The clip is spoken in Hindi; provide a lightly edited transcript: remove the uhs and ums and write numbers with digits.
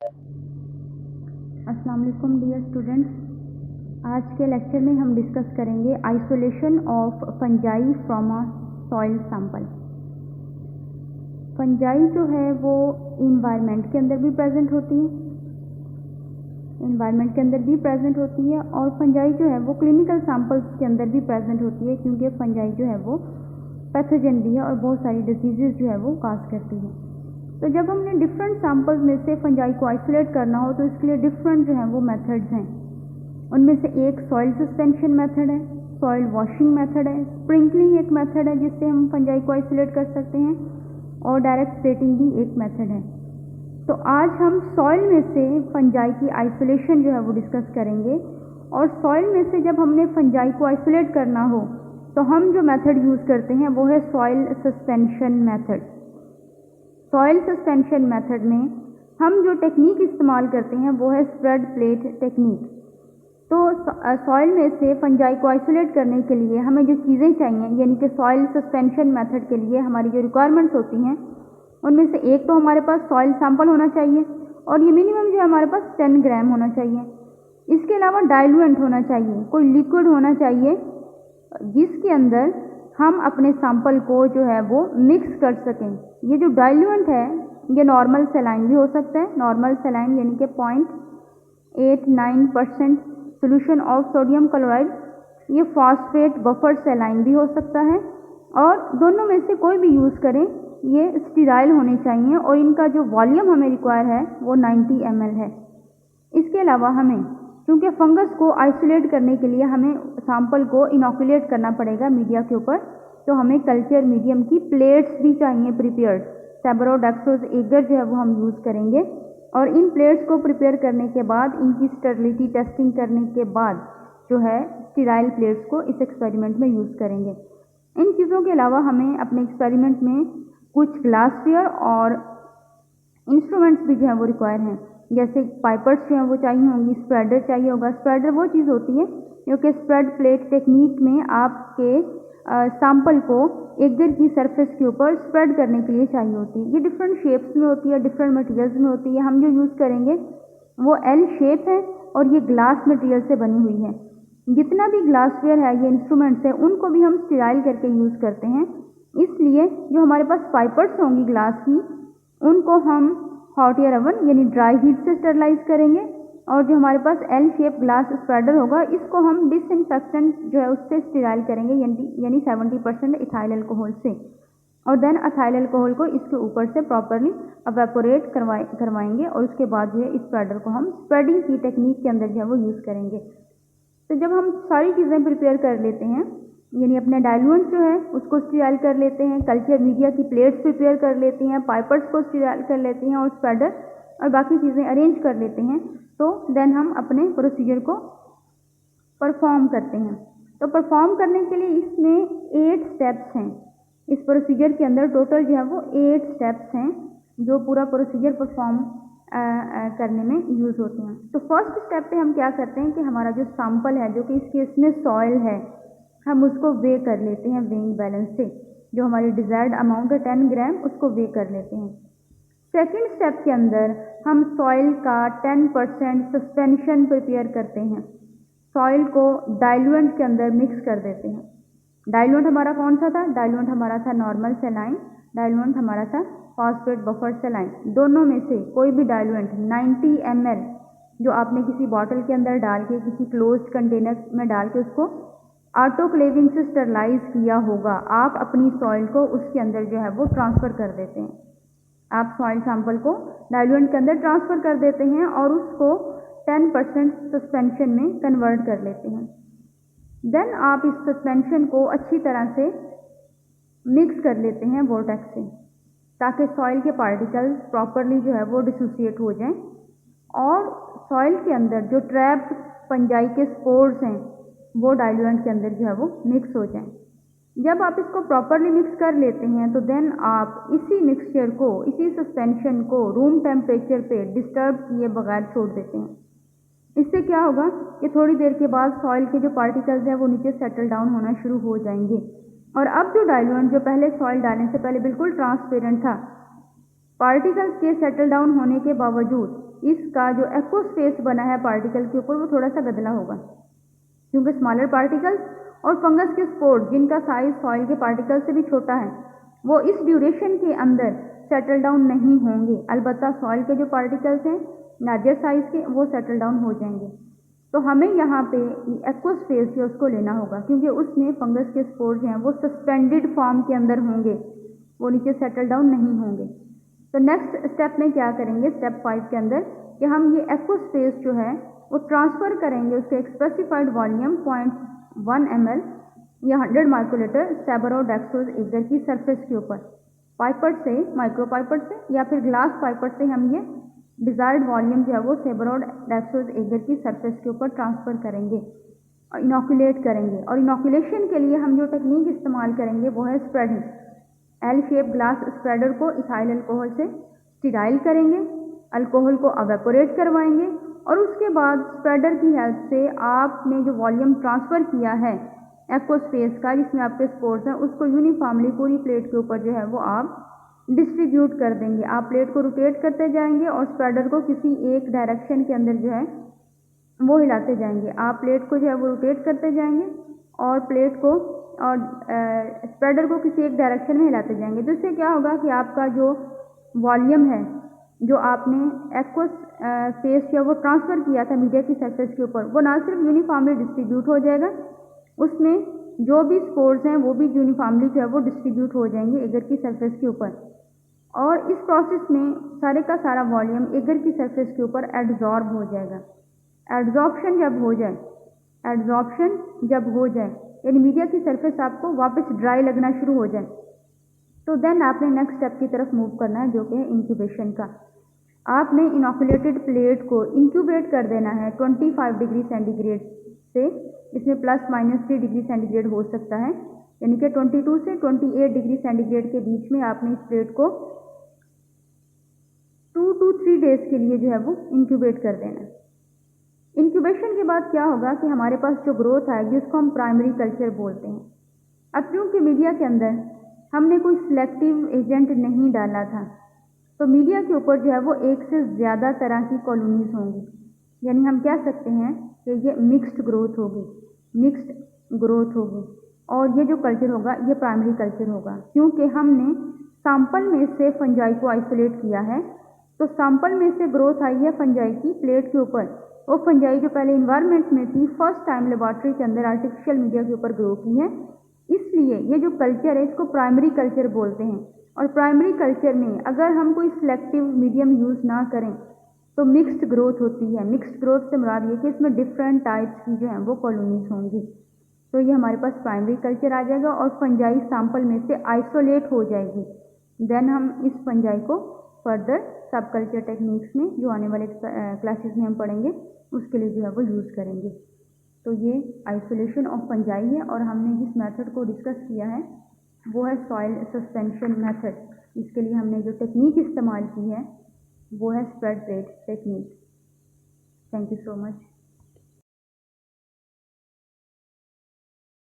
अस्सलाम वालेकुम डियर स्टूडेंट्स। आज के लेक्चर में हम डिस्कस करेंगे isolation of fungi from a soil sample. Fungi जो है वो इन्वायरमेंट के अंदर भी प्रेजेंट होती है, और फंजाई जो है वो क्लिनिकल सैंपल्स के अंदर भी प्रेजेंट होती है, क्योंकि फंजाई जो है वो पैथोजन भी है और बहुत सारी डिजीजेज जो है वो काज करती है। तो जब हमने डिफरेंट सैंपल्स में से फंजाई को आइसोलेट करना हो तो इसके लिए डिफरेंट जो है वो मेथड्स हैं। उनमें से एक सॉइल सस्पेंशन मेथड है, सॉइल वॉशिंग मेथड है, स्प्रिंकलिंग एक मेथड है जिससे हम फंजाई को आइसोलेट कर सकते हैं, और डायरेक्ट प्लेटिंग भी एक मेथड है। तो आज हम सॉइल में से फंजाई की आइसोलेशन जो है वो डिस्कस करेंगे। और सॉइल में से जब हमने फंजाई को आइसोलेट करना हो तो हम जो मेथड यूज़ करते हैं वो है soil suspension method. Soil suspension method में हम जो टेक्निक इस्तेमाल करते हैं वो है स्प्रेड प्लेट टेक्निक। तो सॉइल में से फंजाई को आइसोलेट करने के लिए हमें जो चीज़ें चाहिए, यानी कि सॉइल सस्पेंशन मेथड के लिए हमारी जो रिक्वायरमेंट्स होती हैं, उनमें से एक तो हमारे पास सॉइल सैंपल होना चाहिए, और ये मिनिमम जो है हमारे पास 10 ग्राम होना चाहिए। इसके अलावा डाइल्यूएंट होना चाहिए, कोई लिक्विड होना चाहिए जिसके अंदर हम अपने सैंपल को जो है वो मिक्स कर सकें। ये जो डाइल्यूएंट है ये नॉर्मल सलाइन भी हो सकता है। नॉर्मल सलाइन यानी कि 0.89% सोल्यूशन ऑफ सोडियम क्लोराइड, ये फॉस्फेट बफर सलाइन भी हो सकता है, और दोनों में से कोई भी यूज़ करें, ये स्टीराइल होने चाहिए, और इनका जो वॉल्यूम हमें रिक्वायर है वो 90 ml है। इसके अलावा हमें क्योंकि फंगस को आइसोलेट करने के लिए हमें सैंपल को इनोकुलेट करना पड़ेगा मीडिया के ऊपर, तो हमें कल्चर मीडियम की प्लेट्स भी चाहिए प्रिपेयर्ड। सेबरोडेक्सोज एगर जो है वो हम यूज़ करेंगे, और इन प्लेट्स को प्रिपेयर करने के बाद इनकी स्टेरिलिटी टेस्टिंग करने के बाद जो है स्टीराइल प्लेट्स को इस एक्सपेरिमेंट में यूज़ करेंगे। इन चीज़ों के अलावा हमें अपने एक्सपेरिमेंट में कुछ ग्लासवेयर और इंस्ट्रूमेंट्स भी जो है वो रिक्वायर हैं, जैसे पाइपर्स जो हैं वो चाहिए होंगी, स्प्रेडर चाहिए होगा। स्प्रेडर वो चीज़ होती है जो कि स्प्रेड प्लेट टेक्निक में आपके सैंपल को एगर की सरफेस के ऊपर स्प्रेड करने के लिए चाहिए होती है। ये डिफरेंट शेप्स में होती है, डिफरेंट मटेरियल्स में होती है। हम जो यूज़ करेंगे वो एल शेप है, और ये ग्लास मटेरियल से बनी हुई है। जितना भी ग्लासवेयर है, ये इंस्ट्रूमेंट्स है, उनको भी हम स्टीराइल करके यूज़ करते हैं। इसलिए जो हमारे पास पाइपर्स होंगी ग्लास की, उनको हम हॉट एयर ओवन यानी ड्राई हीट से स्टरलाइज करेंगे, और जो हमारे पास एल शेप ग्लास स्प्रेडर होगा इसको हम डिसइंफेक्टेंट जो है उससे स्टीराइल करेंगे, यानी 70% इथाइल अल्कोहल से, और देन इथाइल अल्कोहल को इसके ऊपर से प्रॉपरली एवेपोरेट करवाएंगे, और उसके बाद जो है इस स्प्रेडर को हम स्प्रेडिंग की टेक्निक के अंदर जो है वो यूज़ करेंगे। तो जब हम सारी चीज़ें प्रिपेयर कर लेते हैं, यानी अपने डाइल्यूएंट जो है उसको स्टीराइल कर लेते हैं, कल्चर मीडिया की प्लेट्स प्रिपेयर कर लेते हैं, पाइपर्स को स्टीराइल कर लेते हैं, और स्प्रेडर और बाकी चीज़ें अरेंज कर लेते हैं, तो देन हम अपने प्रोसीजर को परफॉर्म करते हैं। तो परफॉर्म करने के लिए इसमें 8 स्टेप्स हैं। इस प्रोसीजर के अंदर टोटल जो है वो 8 स्टेप्स हैं जो पूरा प्रोसीजर परफॉर्म करने में यूज़ होते हैं। तो फर्स्ट स्टेप पे हम क्या करते हैं कि हमारा जो सैंपल है, जो कि इस केस में सॉइल है, हम उसको वे कर लेते हैं वेइंग बैलेंस से। जो हमारी डिज़ायर्ड अमाउंट है 10 ग्राम, उसको वे कर लेते हैं। सेकेंड स्टेप के अंदर हम सॉइल का 10% सस्पेंशन प्रिपेयर करते हैं। सॉइल को डाइल्यूएंट के अंदर मिक्स कर देते हैं। डाइल्यूएंट हमारा कौन सा था? डाइल्यूएंट हमारा था नॉर्मल सलाइन, डाइल्यूएंट हमारा था फॉस्फेट बफर सलाइन। दोनों में से कोई भी डाइल्यूएंट 90 ml जो आपने किसी बॉटल के अंदर डाल के, किसी क्लोज्ड कंटेनर में डाल के उसको ऑटोक्लेविंग से स्टरलाइज किया होगा, आप अपनी सॉइल को उसके अंदर जो है वो ट्रांसफ़र कर देते हैं। आप सॉइल सैंपल को डाइल्यूएंट के अंदर ट्रांसफ़र कर देते हैं और उसको 10% सस्पेंशन में कन्वर्ट कर लेते हैं। देन आप इस सस्पेंशन को अच्छी तरह से मिक्स कर लेते हैं वोर्टेक्स से, ताकि सॉइल के पार्टिकल्स प्रॉपरली जो है वो डिसोसिएट हो जाएं, और सॉइल के अंदर जो ट्रैप्ड फंजाई के स्पोर्स हैं वो डाइल्यूएंट के अंदर जो है वो मिक्स हो जाएं। जब आप इसको प्रॉपरली मिक्स कर लेते हैं तो देन आप इसी मिक्सचर को, इसी सस्पेंशन को रूम टेम्परेचर पे डिस्टर्ब किए बगैर छोड़ देते हैं। इससे क्या होगा कि थोड़ी देर के बाद सॉइल के जो पार्टिकल्स हैं वो नीचे सेटल डाउन होना शुरू हो जाएंगे, और अब जो डाइल्यूएंट जो पहले सॉइल डालने से पहले बिल्कुल ट्रांसपेरेंट था, पार्टिकल्स के सेटल डाउन होने के बावजूद इसका जो एक्वोस्पेस बना है पार्टिकल के ऊपर वो थोड़ा सा गदला होगा, क्योंकि स्मॉलर पार्टिकल्स और फंगस के स्पोर्स जिनका साइज सॉइल के पार्टिकल से भी छोटा है वो इस ड्यूरेशन के अंदर सेटल डाउन नहीं होंगे। अलबत्ता सॉइल के जो पार्टिकल्स हैं लार्जर साइज के वो सेटल डाउन हो जाएंगे। तो हमें यहाँ पे एक्वोस्पेस जो उसको लेना होगा, क्योंकि उसमें फंगस के स्पोर्स हैं वो सस्पेंडेड फॉर्म के अंदर होंगे, वो नीचे सेटल डाउन नहीं होंगे। तो नेक्स्ट स्टेप में क्या करेंगे, स्टेप 5 के अंदर कि हम ये एक्वोस्पेस जो है वो ट्रांसफ़र करेंगे उसके एक स्पेसिफाइड वॉल्यूम 0.1 ml या 100 माइक्रोलीटर सेबरोडेक्सोज एगर की सरफेस के ऊपर पाइपेट से, माइक्रो पाइपेट से या फिर ग्लास पाइपेट से हम ये डिजायर्ड वॉल्यूम जो है वो सेबरोडेक्सोज एगर की सरफेस के ऊपर ट्रांसफ़र करेंगे और इनोकुलेट करेंगे। और इनोकुलेशन के लिए हम जो टेक्निक इस्तेमाल करेंगे वो है spreading. L shape glass spreader को इथाइल अल्कोहल से स्टीराइल करेंगे, अल्कोहल को अवेपोरेट करवाएंगे और उसके बाद स्प्रेडर की हेल्प से आपने जो वॉल्यूम ट्रांसफ़र किया है एक्वोस्पेस का जिसमें आपके स्पोर्स हैं उसको यूनिफॉर्मली पूरी प्लेट के ऊपर जो है वो आप डिस्ट्रीब्यूट कर देंगे। आप प्लेट को रोटेट करते जाएंगे और स्प्रेडर को किसी एक डायरेक्शन के अंदर जो है वो हिलाते जाएंगे। आप प्लेट को जो है वो रोटेट करते जाएंगे और प्लेट को और स्प्रेडर को किसी एक डायरेक्शन में हिलाते जाएंगे। तो इससे क्या होगा कि आपका जो वॉल्यूम है जो आपने एक्वोस्पेस जो वो ट्रांसफ़र किया था मीडिया की सरफेस के ऊपर वो ना सिर्फ यूनिफॉर्मली डिस्ट्रीब्यूट हो जाएगा, उसमें जो भी स्पोर्स हैं वो भी यूनिफॉर्मली जो है वो डिस्ट्रीब्यूट हो जाएंगे एगर की सरफेस के ऊपर। और इस प्रोसेस में सारे का सारा वॉल्यूम एगर की सरफेस के ऊपर एड्जॉर्ब हो जाएगा। एड्जॉर्प्शन जब हो जाए यानी मीडिया की सरफेस आपको वापस ड्राई लगना शुरू हो जाए तो देन आपने नेक्स्ट स्टेप की तरफ मूव करना है जो कि है इंक्यूबेशन का। आपने इनोकुलेटेड प्लेट को इंक्यूबेट कर देना है 25 डिग्री सेंटीग्रेड से, इसमें +- 3 डिग्री सेंटीग्रेड हो सकता है, यानी कि 22 से 28 डिग्री सेंटीग्रेड के बीच में आपने इस प्लेट को 2 to 3 डेज के लिए जो है वो इंक्यूबेट कर देना है। इंक्यूबेशन के बाद क्या होगा कि हमारे पास जो ग्रोथ आएगी उसको हम प्राइमरी कल्चर बोलते हैं। अब क्योंकि मीडिया के अंदर हमने कोई सिलेक्टिव एजेंट नहीं डाला था तो मीडिया के ऊपर जो है वो एक से ज़्यादा तरह की कॉलोनीज होंगी, यानी हम कह सकते हैं कि ये मिक्स्ड ग्रोथ होगी और ये जो कल्चर होगा ये प्राइमरी कल्चर होगा। क्योंकि हमने सैंपल में से फंजाई को आइसोलेट किया है तो सैंपल में से ग्रोथ आई है फंजाई की प्लेट के ऊपर। वो फंजाई जो पहले इन्वायरमेंट में थी फर्स्ट टाइम लेबॉर्ट्री के अंदर आर्टिफिशियल मीडिया के ऊपर ग्रो की है, इसलिए ये जो कल्चर है इसको प्राइमरी कल्चर बोलते हैं। और प्राइमरी कल्चर में अगर हम कोई सिलेक्टिव मीडियम यूज़ ना करें तो मिक्स्ड ग्रोथ होती है। मिक्स्ड ग्रोथ से मुराद ये कि इसमें डिफरेंट टाइप्स की जो है वो कॉलोनीज होंगी। तो ये हमारे पास प्राइमरी कल्चर आ जाएगा और फंजाई सैंपल में से आइसोलेट हो जाएगी। देन हम इस फंजाई को फर्दर सब कल्चर टेक्निक्स में जो आने वाले क्लासेस में हम पढ़ेंगे उसके लिए जो है वो यूज़ करेंगे। तो ये आइसोलेशन ऑफ फंजाई है और हमने जिस मेथड को डिस्कस किया है वो है सॉइल सस्पेंशन मेथड। इसके लिए हमने जो टेक्निक इस्तेमाल की है वो है spread plate technique. Thank you so much.